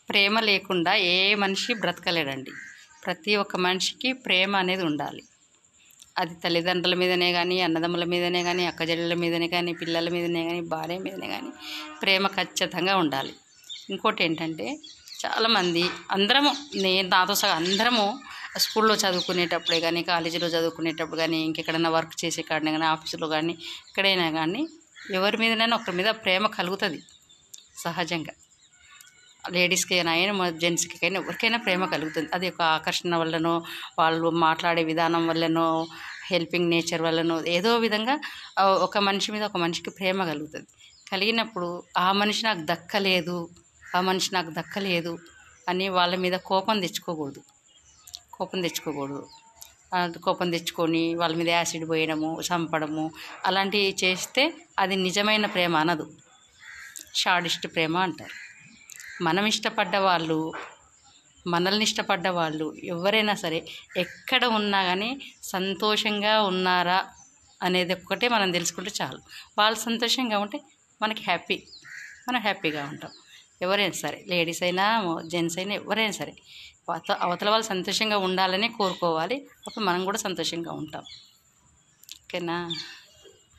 ప్రేమ లేకుండా ఏ మనిషి బ్రతకలేడండి. ప్రతి ఒక్క మనిషికి ప్రేమ అనేది ఉండాలి. అది తల్లిదండ్రుల మీదనే కానీ, అన్నదమ్ముల మీదనే కానీ, అక్కచెల్లెల మీదనే కానీ, పిల్లల మీదనే కానీ, భార్య మీదనే కానీ ప్రేమ ఖచ్చితంగా ఉండాలి. ఇంకోటి ఏంటంటే, చాలామంది అందరము, నేను నాతో సహా అందరము స్కూల్లో చదువుకునేటప్పుడే కానీ, కాలేజీలో చదువుకునేటప్పుడు కానీ, ఇంకెక్కడైనా వర్క్ చేసే కాడనే కానీ, ఆఫీసులో కానీ, ఎక్కడైనా కానీ ఎవరి మీదనైనా ఒకరి మీద ప్రేమ కలుగుతుంది సహజంగా. లేడీస్కి అయినా జెంట్స్కి అయినా ఎవరికైనా ప్రేమ కలుగుతుంది. అది ఒక ఆకర్షణ వల్లనో, వాళ్ళు మాట్లాడే విధానం వల్లనో, హెల్పింగ్ నేచర్ వల్లనో, ఏదో విధంగా ఒక మనిషి మీద ఒక మనిషికి ప్రేమ కలుగుతుంది. కలిగినప్పుడు ఆ మనిషి నాకు దక్కలేదు, ఆ మనిషి నాకు దక్కలేదు అని వాళ్ళ మీద కోపం తెచ్చుకోకూడదు. కోపం తెచ్చుకొని వాళ్ళ మీద యాసిడ్ పోయడము, చంపడము అలాంటివి చేస్తే అది నిజమైన ప్రేమ అనదు, షాడిస్ట్ ప్రేమ అంటారు. మనల్ని ఇష్టపడ్డ వాళ్ళు ఎవరైనా సరే ఎక్కడ ఉన్నా కానీ సంతోషంగా ఉన్నారా అనేది ఒక్కటే మనం తెలుసుకుంటే చాలు. వాళ్ళు సంతోషంగా ఉంటే మనం హ్యాపీగా ఉంటాం. ఎవరైనా సరే, లేడీస్ అయినా జెంట్స్ అయినా ఎవరైనా సరే అవతల వాళ్ళు సంతోషంగా ఉండాలని కోరుకోవాలి. అప్పుడు మనం కూడా సంతోషంగా ఉంటాం. ఓకేనా?